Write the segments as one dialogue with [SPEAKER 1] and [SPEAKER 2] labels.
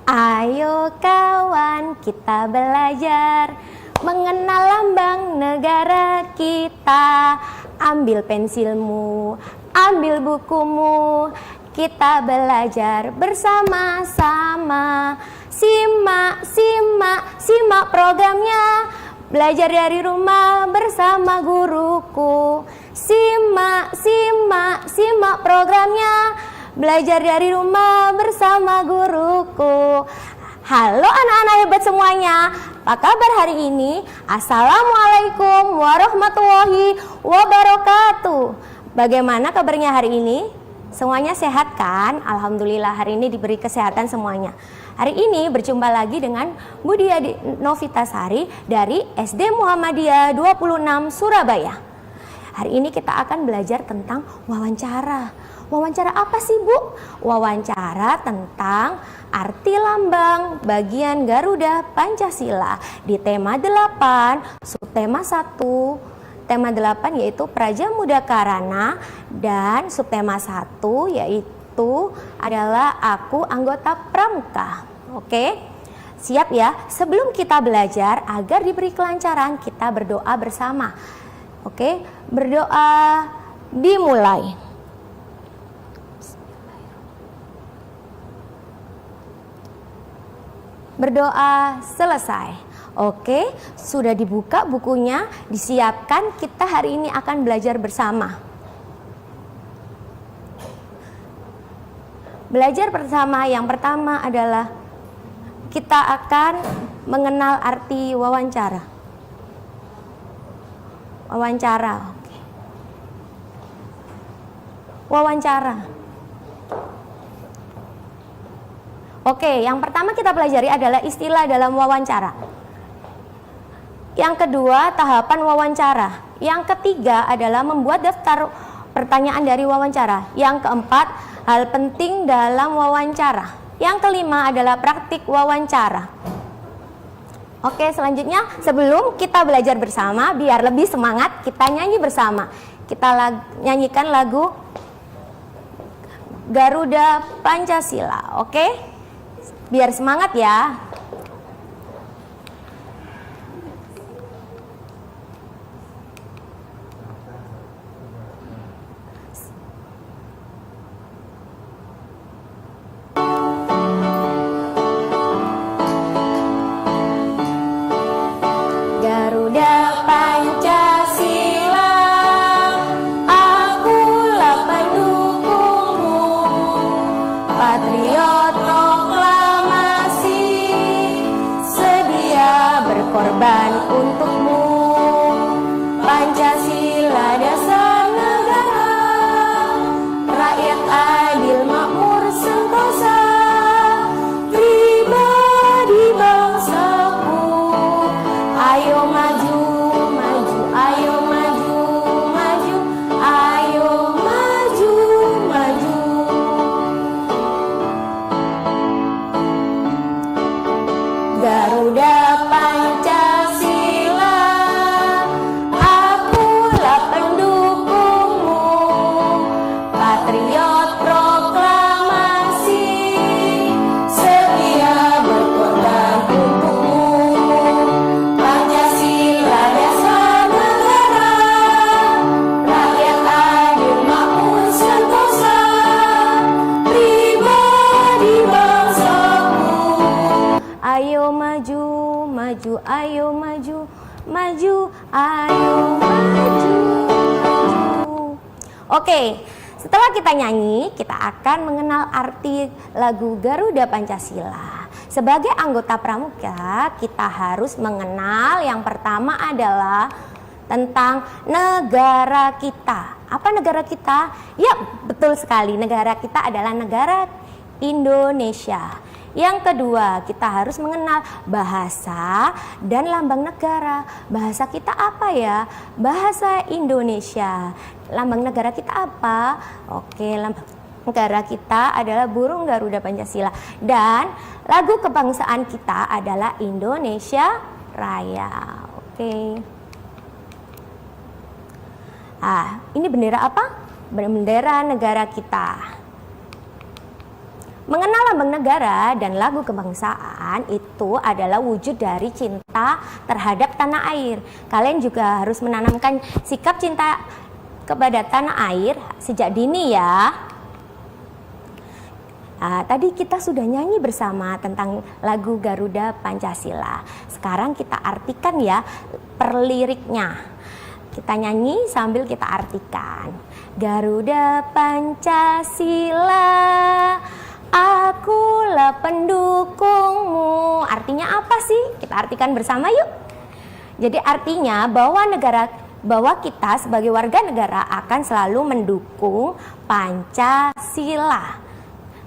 [SPEAKER 1] Ayo kawan, kita belajar mengenal lambang negara kita. Ambil pensilmu, ambil bukumu, kita belajar bersama-sama. Simak, simak, simak programnya. Belajar dari rumah bersama guruku. Simak, simak, simak programnya. Belajar dari rumah bersama guruku. Halo anak-anak hebat semuanya, apa kabar hari ini? Assalamualaikum warahmatullahi wabarakatuh. Bagaimana kabarnya hari ini? Semuanya sehat kan? Alhamdulillah hari ini diberi kesehatan semuanya. Hari ini berjumpa lagi dengan Budia Novitasari dari SD Muhammadiyah 26 Surabaya. Hari ini kita akan belajar tentang wawancara. Wawancara apa sih Bu? Wawancara tentang arti lambang bagian Garuda Pancasila di tema 8, subtema 1, tema 8 yaitu Praja Muda Karana, dan subtema 1 yaitu adalah Aku Anggota Pramuka. Oke? Siap ya? Sebelum kita belajar, agar diberi kelancaran, kita berdoa bersama. Oke? Berdoa dimulai. Berdoa selesai. Oke, sudah dibuka bukunya, disiapkan, kita hari ini akan belajar bersama. Belajar bersama yang pertama adalah kita akan mengenal arti wawancara. Wawancara, oke. Wawancara. Oke, yang pertama kita pelajari adalah istilah dalam wawancara. Yang kedua, tahapan wawancara. Yang ketiga adalah membuat daftar pertanyaan dari wawancara. Yang keempat, hal penting dalam wawancara. Yang kelima adalah praktik wawancara. Oke, selanjutnya sebelum kita belajar bersama, biar lebih semangat, kita nyanyi bersama. Kita nyanyikan lagu Garuda Pancasila, oke? Biar semangat ya. Garuda Pancasila, akulah pendukungmu, patriot berkorban untukmu. Pancasila dasar negara, rakyat adil makmur sentosa, pribadi bangsaku. Ayo maju, maju, ayo maju, maju, ayo maju, maju. Garuda Pancasila, akulah pendukungmu, patriot proklamasi, setia berkorban untukmu. Pancasila dasar negara, rakyat adil makmur sentosa, pribadi bangsaku. Ayo maju, maju, ayo maju, maju, ayo maju, maju. Oke, setelah kita nyanyi, kita akan mengenal arti lagu Garuda Pancasila. Sebagai anggota pramuka, kita harus mengenal yang pertama adalah tentang negara kita. Apa negara kita? Ya, betul sekali, negara kita adalah negara Indonesia. Yang kedua, kita harus mengenal bahasa dan lambang negara. Bahasa kita apa ya? Bahasa Indonesia. Lambang negara kita apa? Oke, lambang negara kita adalah burung Garuda Pancasila. Dan lagu kebangsaan kita adalah Indonesia Raya. Oke. Ini bendera apa? Bendera negara kita. Mengenal lambang negara dan lagu kebangsaan itu adalah wujud dari cinta terhadap tanah air. Kalian juga harus menanamkan sikap cinta kepada tanah air sejak dini ya. Tadi kita sudah nyanyi bersama tentang lagu Garuda Pancasila. Sekarang kita artikan ya per liriknya. Kita nyanyi sambil kita artikan. Garuda Pancasila, akulah pendukungmu. Artinya apa sih? Kita artikan bersama yuk. Jadi artinya bahwa kita sebagai warga negara akan selalu mendukung Pancasila.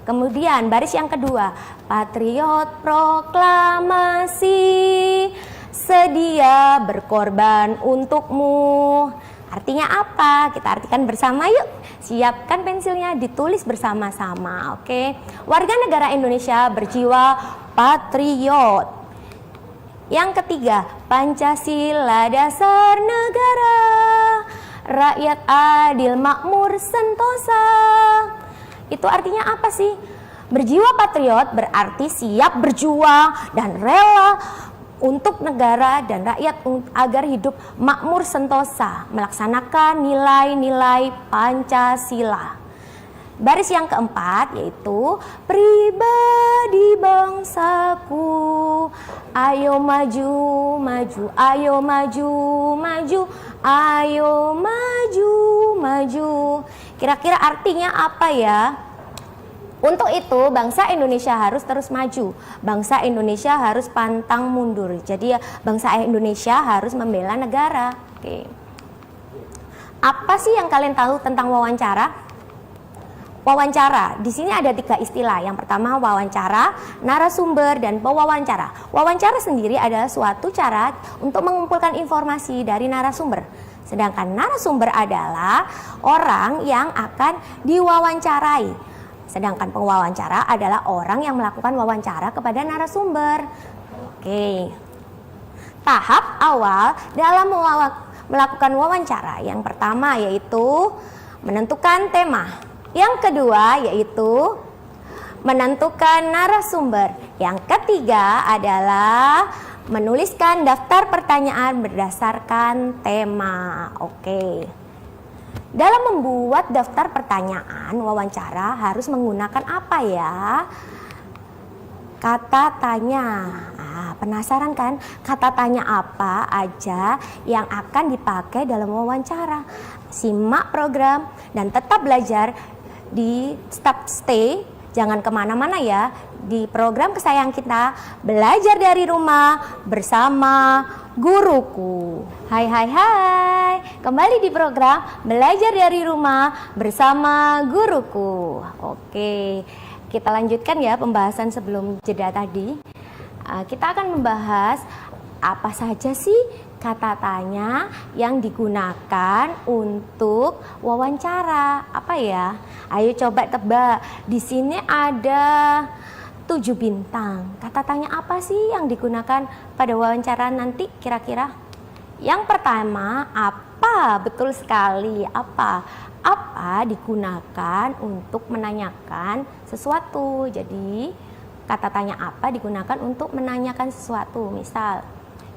[SPEAKER 1] Kemudian baris yang kedua, patriot proklamasi, sedia berkorban untukmu. Artinya apa? Kita artikan bersama yuk. Siapkan pensilnya, ditulis bersama-sama, oke? Warga negara Indonesia berjiwa patriot. Yang ketiga, Pancasila dasar negara, rakyat adil makmur sentosa. Itu artinya apa sih? Berjiwa patriot berarti siap berjuang dan rela untuk negara dan rakyat agar hidup makmur sentosa, melaksanakan nilai-nilai Pancasila. Baris yang keempat yaitu pribadi bangsaku, ayo maju, maju, ayo maju, maju, ayo maju, maju. Kira-kira artinya apa ya? Untuk itu bangsa Indonesia harus terus maju. Bangsa Indonesia harus pantang mundur. Jadi ya bangsa Indonesia harus membela negara. Oke. Apa sih yang kalian tahu tentang wawancara? Wawancara, di sini ada 3 istilah. Yang pertama wawancara, narasumber, dan pewawancara. Wawancara sendiri adalah suatu cara untuk mengumpulkan informasi dari narasumber. Sedangkan narasumber adalah orang yang akan diwawancarai. Sedangkan pewawancara adalah orang yang melakukan wawancara kepada narasumber. Oke. Tahap awal dalam melakukan wawancara. Yang pertama yaitu menentukan tema. Yang kedua yaitu menentukan narasumber. Yang ketiga adalah menuliskan daftar pertanyaan berdasarkan tema. Oke. Dalam membuat daftar pertanyaan wawancara harus menggunakan apa ya? Kata tanya. Penasaran kan? Kata tanya apa aja yang akan dipakai dalam wawancara? Simak program dan tetap belajar di stay, jangan kemana-mana ya. Di program kesayangan kita, belajar dari rumah bersama guruku. Hai, kembali di program belajar dari rumah bersama guruku. Oke, kita lanjutkan ya pembahasan sebelum jeda tadi. Kita akan membahas apa saja sih kata tanya yang digunakan untuk wawancara. Apa ya? Ayo coba tebak. Di sini ada 7 bintang. Kata tanya apa sih yang digunakan pada wawancara nanti kira-kira? Yang pertama, apa? Betul sekali. Apa digunakan untuk menanyakan sesuatu. Jadi, kata tanya apa digunakan untuk menanyakan sesuatu. Misal,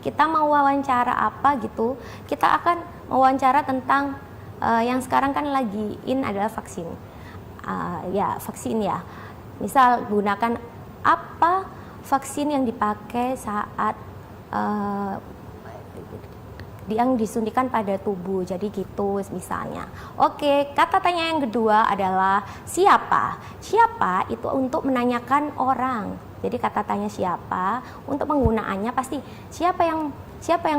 [SPEAKER 1] kita mau wawancara apa gitu, kita akan wawancara tentang yang sekarang kan lagi adalah vaksin. Vaksin ya. Misal gunakan apa vaksin yang dipakai saat yang disuntikan pada tubuh. Jadi gitu misalnya. Oke, kata tanya yang kedua adalah siapa. Siapa itu untuk menanyakan orang. Jadi kata tanya siapa, untuk penggunaannya pasti siapa yang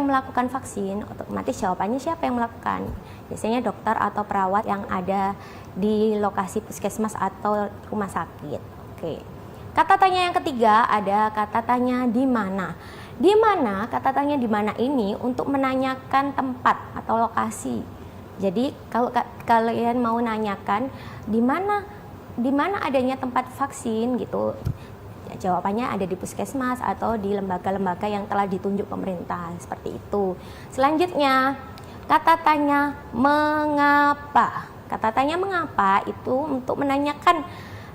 [SPEAKER 1] melakukan vaksin, otomatis jawabannya siapa yang melakukan. Biasanya dokter atau perawat yang ada di lokasi puskesmas atau rumah sakit. Oke. Kata tanya yang ketiga ada kata tanya di mana. Di mana, kata tanya di mana ini untuk menanyakan tempat atau lokasi. Jadi kalau kalian mau nanyakan di mana adanya tempat vaksin gitu, ya, jawabannya ada di puskesmas atau di lembaga-lembaga yang telah ditunjuk pemerintah, seperti itu. Selanjutnya, kata tanya mengapa. Kata tanya mengapa itu untuk menanyakan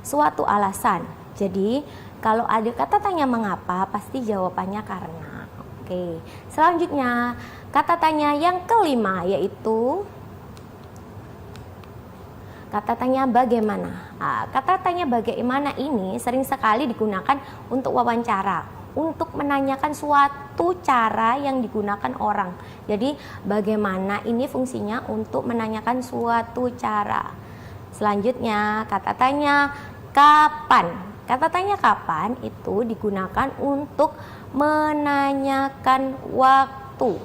[SPEAKER 1] suatu alasan. Jadi kalau ada kata tanya mengapa, pasti jawabannya karena. Oke, selanjutnya kata tanya yang kelima yaitu kata tanya bagaimana. Kata tanya bagaimana ini sering sekali digunakan untuk wawancara, untuk menanyakan suatu cara yang digunakan orang. Jadi bagaimana ini fungsinya untuk menanyakan suatu cara. Selanjutnya kata tanya kapan. Kata tanya kapan itu digunakan untuk menanyakan waktu.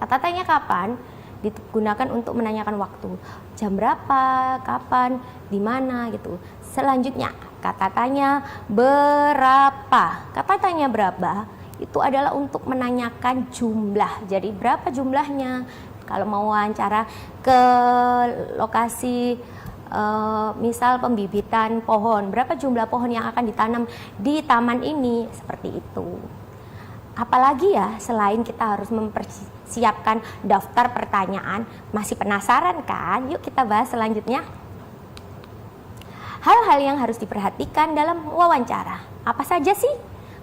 [SPEAKER 1] Kata tanya kapan digunakan untuk menanyakan waktu, jam berapa, kapan, di mana gitu. Selanjutnya kata tanya berapa. Kata tanya berapa itu adalah untuk menanyakan jumlah. Jadi berapa jumlahnya? Kalau mau wawancara ke lokasi misal pembibitan pohon, berapa jumlah pohon yang akan ditanam di taman ini, seperti itu. Apalagi ya, selain kita harus mempersiapkan daftar pertanyaan, masih penasaran kan? Yuk kita bahas selanjutnya. Hal-hal yang harus diperhatikan dalam wawancara. Apa saja sih?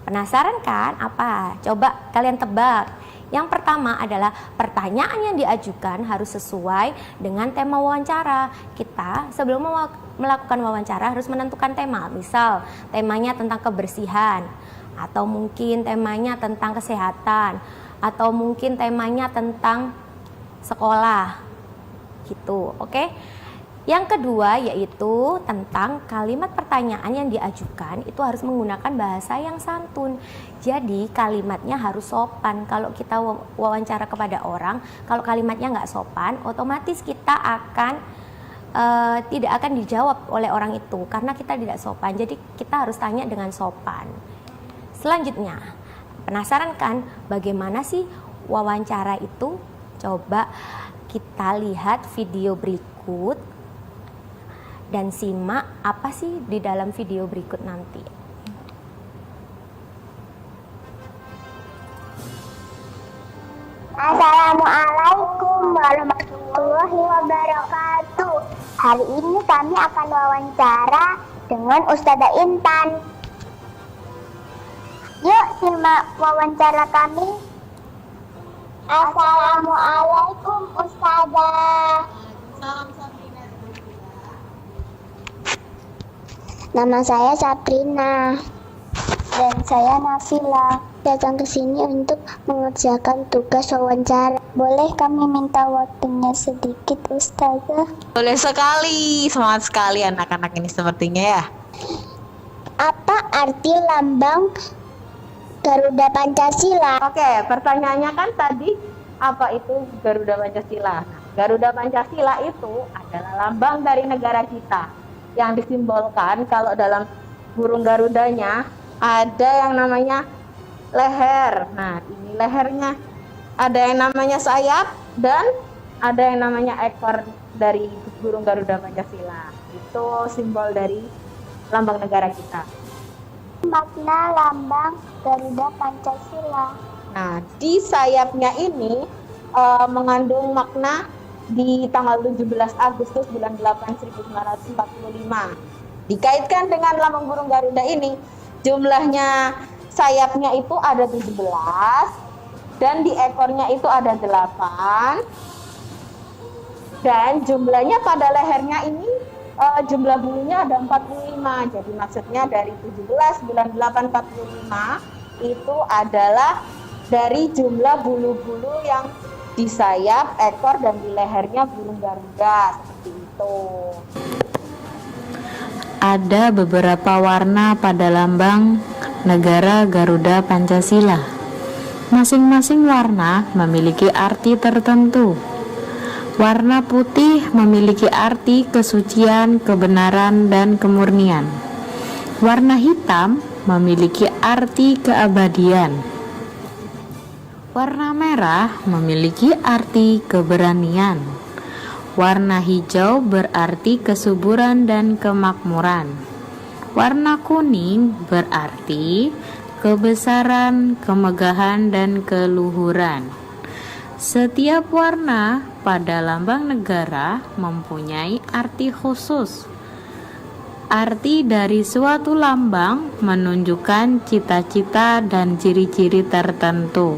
[SPEAKER 1] Penasaran kan? Apa? Coba kalian tebak. Yang pertama adalah pertanyaan yang diajukan harus sesuai dengan tema wawancara. Kita sebelum melakukan wawancara harus menentukan tema. Misal temanya tentang kebersihan, atau mungkin temanya tentang kesehatan, atau mungkin temanya tentang sekolah gitu. Oke. Yang kedua yaitu tentang kalimat pertanyaan yang diajukan itu harus menggunakan bahasa yang santun. Jadi kalimatnya harus sopan. Kalau kita wawancara kepada orang, kalau kalimatnya nggak sopan, otomatis kita akan tidak akan dijawab oleh orang itu karena kita tidak sopan. Jadi kita harus tanya dengan sopan. Selanjutnya, penasaran kan bagaimana sih wawancara itu? Coba kita lihat video berikut dan simak apa sih di dalam video berikut nanti.
[SPEAKER 2] Assalamualaikum warahmatullahi wabarakatuh. Hari ini kami akan wawancara dengan Ustazah Intan. Yuk simak wawancara kami. Assalamualaikum Ustazah. Nama saya Sabrina. Dan saya Nafila. Datang ke sini untuk mengerjakan tugas wawancara. Boleh kami minta waktunya sedikit Ustazah?
[SPEAKER 3] Boleh sekali, semangat sekali anak-anak ini sepertinya ya.
[SPEAKER 2] Apa arti lambang Garuda Pancasila?
[SPEAKER 3] Oke, pertanyaannya kan tadi apa itu Garuda Pancasila? Garuda Pancasila itu adalah lambang dari negara kita yang disimbolkan kalau dalam burung Garudanya ada yang namanya leher. Nah, ini lehernya. Ada yang namanya sayap dan ada yang namanya ekor dari burung Garuda Pancasila. Itu simbol dari lambang negara kita.
[SPEAKER 2] Makna lambang Garuda Pancasila.
[SPEAKER 3] Nah, di sayapnya ini mengandung makna di tanggal 17 Agustus bulan 8 1945. Dikaitkan dengan lambang burung Garuda ini, jumlahnya sayapnya itu ada 17 dan di ekornya itu ada 8 dan jumlahnya pada lehernya ini jumlah bulunya ada 45. Jadi maksudnya dari 17 bulan 845 itu adalah dari jumlah bulu-bulu yang di sayap, ekor, dan di lehernya burung Garuda, seperti itu.
[SPEAKER 4] Ada beberapa warna pada lambang negara Garuda Pancasila. Masing-masing warna memiliki arti tertentu. Warna putih memiliki arti kesucian, kebenaran, dan kemurnian. Warna hitam memiliki arti keabadian. Warna merah memiliki arti keberanian. Warna hijau berarti kesuburan dan kemakmuran. Warna kuning berarti kebesaran, kemegahan, dan keluhuran. Setiap warna pada lambang negara mempunyai arti khusus. Arti dari suatu lambang menunjukkan cita-cita dan ciri-ciri tertentu.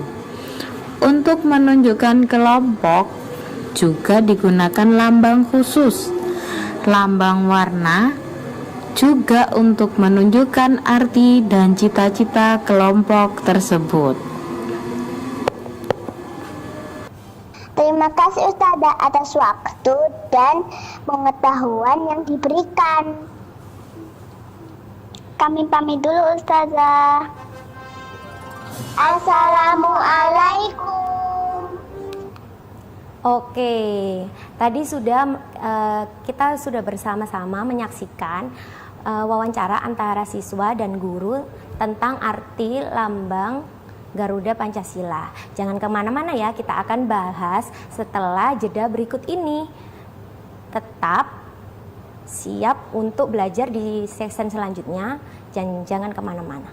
[SPEAKER 4] Untuk menunjukkan kelompok juga digunakan lambang khusus. Lambang warna juga untuk menunjukkan arti dan cita-cita kelompok tersebut.
[SPEAKER 2] Terima kasih Ustazah atas waktu dan pengetahuan yang diberikan. Kami pamit dulu Ustazah. Assalamualaikum.
[SPEAKER 1] Oke, tadi kita sudah bersama-sama menyaksikan wawancara antara siswa dan guru tentang arti lambang Garuda Pancasila. Jangan kemana-mana ya, kita akan bahas setelah jeda berikut ini. Tetap siap untuk belajar di sesi selanjutnya, jangan kemana-mana.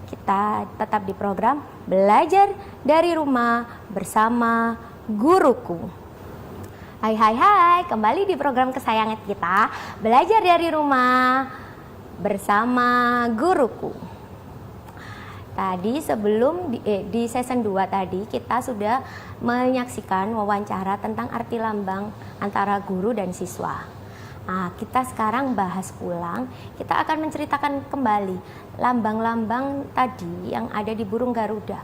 [SPEAKER 1] Kita tetap di program Belajar dari Rumah bersama Guruku. Hai, kembali di program kesayangan kita, Belajar dari Rumah bersama Guruku. Tadi sebelum di season 2 tadi kita sudah menyaksikan wawancara tentang arti lambang antara guru dan siswa. Nah, kita sekarang bahas ulang, kita akan menceritakan kembali lambang-lambang tadi yang ada di burung Garuda.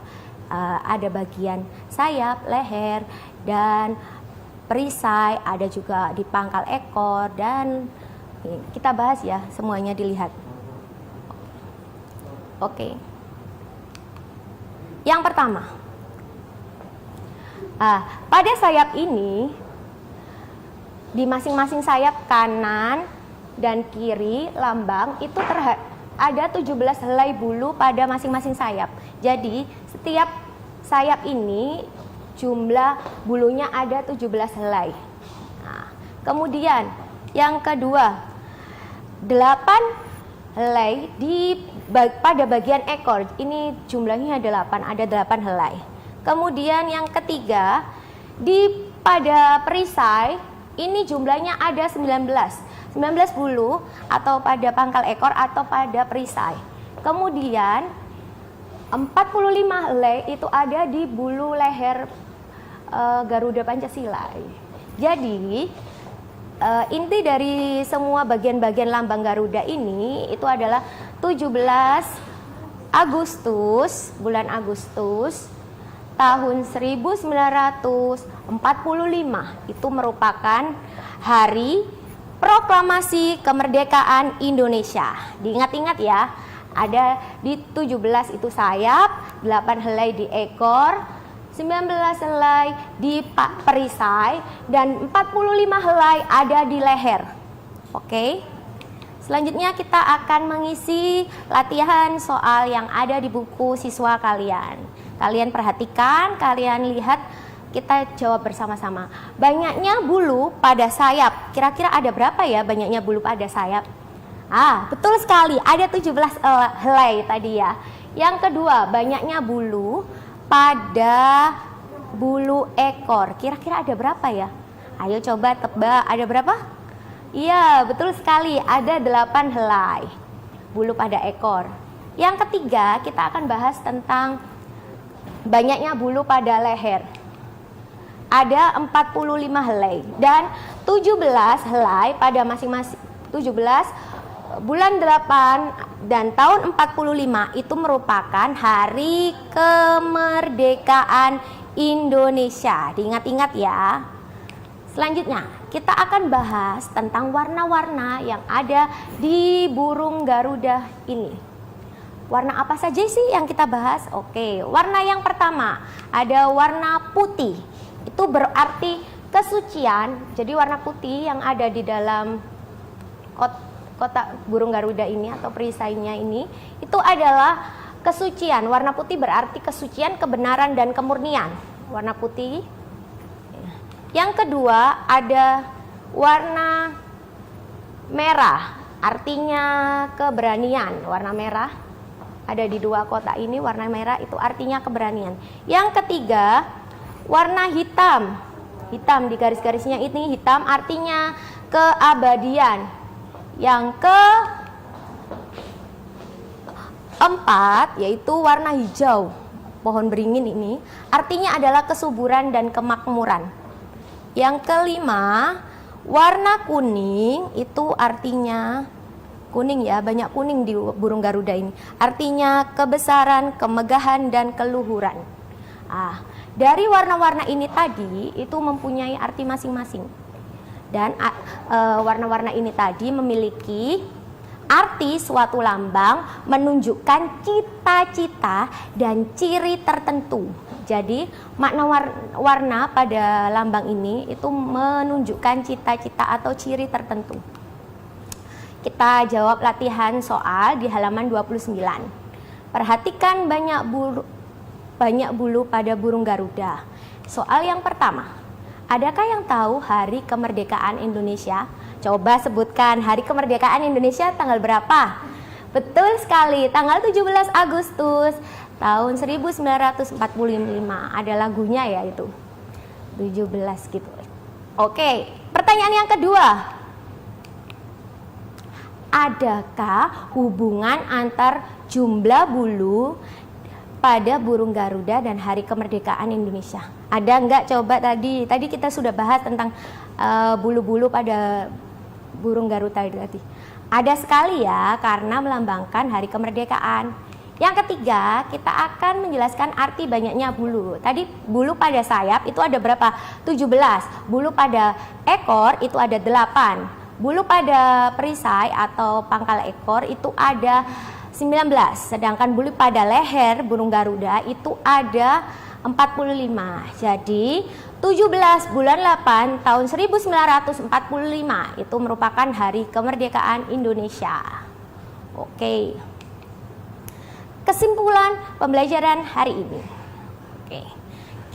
[SPEAKER 1] Ada bagian sayap, leher, dan perisai, ada juga di pangkal ekor, dan kita bahas ya, semuanya dilihat. Oke. Yang pertama, pada sayap ini, di masing-masing sayap kanan dan kiri lambang itu ada 17 helai bulu pada masing-masing sayap. Jadi setiap sayap ini jumlah bulunya ada 17 helai. Nah, kemudian yang kedua, 8 helai pada bagian ekor. Ini jumlahnya 8, ada 8 helai. Kemudian yang ketiga, pada perisai ini jumlahnya ada 19 bulu atau pada pangkal ekor atau pada perisai. Kemudian 45 helai itu ada di bulu leher Garuda Pancasila. Jadi inti dari semua bagian-bagian lambang Garuda ini itu adalah 17 Agustus, bulan Agustus tahun 1945 itu merupakan hari proklamasi kemerdekaan Indonesia. Diingat-ingat ya, ada di 17 itu sayap, 8 helai di ekor, 19 helai di perisai, dan 45 helai ada di leher. Oke. Selanjutnya kita akan mengisi latihan soal yang ada di buku siswa kalian. Kalian perhatikan, kalian lihat, kita jawab bersama-sama. Banyaknya bulu pada sayap. Kira-kira ada berapa ya banyaknya bulu pada sayap? Betul sekali, ada 17 helai tadi ya. Yang kedua, banyaknya bulu pada bulu ekor. Kira-kira ada berapa ya? Ayo coba tebak, ada berapa? Iya, betul sekali, ada 8 helai bulu pada ekor. Yang ketiga, kita akan bahas tentang banyaknya bulu pada leher. Ada 45 helai dan 17 helai pada masing-masing 17 bulan 8 dan tahun 45 itu merupakan hari kemerdekaan Indonesia. Diingat-ingat ya. Selanjutnya, kita akan bahas tentang warna-warna yang ada di burung Garuda ini. Warna apa saja sih yang kita bahas? Oke, warna yang pertama ada warna putih. Itu berarti kesucian. Jadi warna putih yang ada di dalam kotak burung Garuda ini atau perisainya ini itu adalah kesucian. Warna putih berarti kesucian, kebenaran, dan kemurnian. Warna putih. Yang kedua ada warna merah, artinya keberanian. Warna merah ada di dua kotak ini, warna merah itu artinya keberanian. Yang ketiga, warna hitam. Hitam di garis-garisnya ini hitam artinya keabadian. Yang keempat yaitu warna hijau. Pohon beringin ini artinya adalah kesuburan dan kemakmuran. Yang kelima, warna kuning itu artinya kuning ya, banyak kuning di burung Garuda ini. Artinya kebesaran, kemegahan dan keluhuran. Dari warna-warna ini tadi itu mempunyai arti masing-masing. Dan warna-warna ini tadi memiliki arti suatu lambang menunjukkan cita-cita dan ciri tertentu. Jadi makna warna pada lambang ini itu menunjukkan cita-cita atau ciri tertentu. Kita jawab latihan soal di halaman 29. Perhatikan banyak bulu pada burung Garuda. Soal yang pertama, adakah yang tahu hari kemerdekaan Indonesia? Coba sebutkan hari kemerdekaan Indonesia tanggal berapa? Betul sekali, tanggal 17 Agustus tahun 1945. Ada lagunya ya itu. 17 gitu. Oke, pertanyaan yang kedua. Adakah hubungan antar jumlah bulu pada burung Garuda dan hari kemerdekaan Indonesia? Ada enggak? Coba tadi kita sudah bahas tentang bulu-bulu pada burung Garuda tadi. Ada sekali ya, karena melambangkan hari kemerdekaan. Yang ketiga, kita akan menjelaskan arti banyaknya bulu. Tadi bulu pada sayap itu ada berapa? 17. Bulu pada ekor itu ada 8. Bulu pada perisai atau pangkal ekor itu ada 19. Sedangkan bulu pada leher burung Garuda itu ada 45. Jadi 17 bulan 8 tahun 1945 itu merupakan hari kemerdekaan Indonesia. Oke. Kesimpulan pembelajaran hari ini. Oke.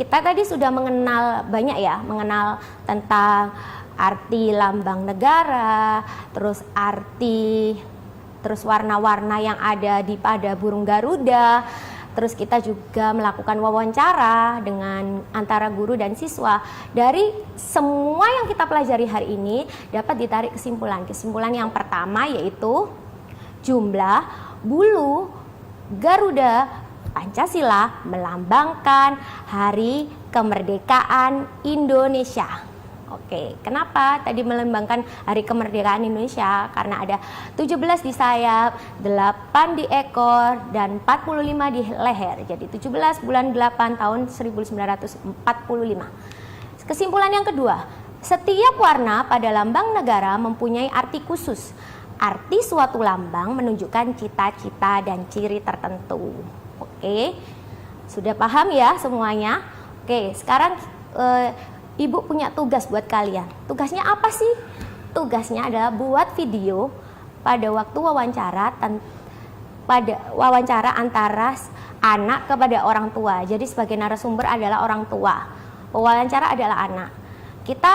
[SPEAKER 1] Kita tadi sudah mengenal banyak ya, mengenal tentang arti lambang negara, terus warna-warna yang ada pada burung Garuda. Terus kita juga melakukan wawancara dengan antara guru dan siswa. Dari semua yang kita pelajari hari ini dapat ditarik kesimpulan. Kesimpulan yang pertama yaitu jumlah bulu Garuda Pancasila melambangkan hari kemerdekaan Indonesia. Oke, kenapa tadi melambangkan hari kemerdekaan Indonesia? Karena ada 17 di sayap, 8 di ekor, dan 45 di leher. Jadi 17 bulan 8 tahun 1945. Kesimpulan yang kedua, setiap warna pada lambang negara mempunyai arti khusus. Arti suatu lambang menunjukkan cita-cita dan ciri tertentu. Oke, sudah paham ya semuanya? Oke, sekarang Ibu punya tugas buat kalian. Tugasnya apa sih? Tugasnya adalah buat video pada waktu wawancara antara anak kepada orang tua. Jadi sebagai narasumber adalah orang tua, pewawancara adalah anak. Kita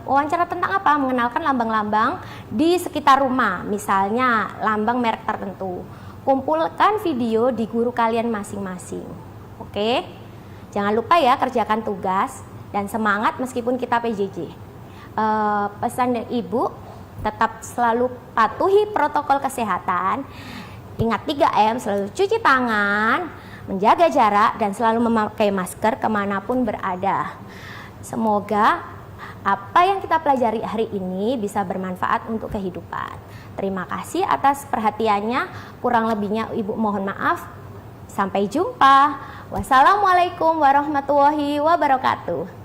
[SPEAKER 1] wawancara tentang apa? Mengenalkan lambang-lambang di sekitar rumah, misalnya lambang merek tertentu. Kumpulkan video di guru kalian masing-masing. Oke? Jangan lupa ya, kerjakan tugas. Dan semangat meskipun kita PJJ. Pesan dari Ibu, tetap selalu patuhi protokol kesehatan. Ingat 3M, selalu cuci tangan, menjaga jarak, dan selalu memakai masker kemanapun berada. Semoga apa yang kita pelajari hari ini bisa bermanfaat untuk kehidupan. Terima kasih atas perhatiannya. Kurang lebihnya Ibu mohon maaf. Sampai jumpa. Wassalamualaikum warahmatullahi wabarakatuh.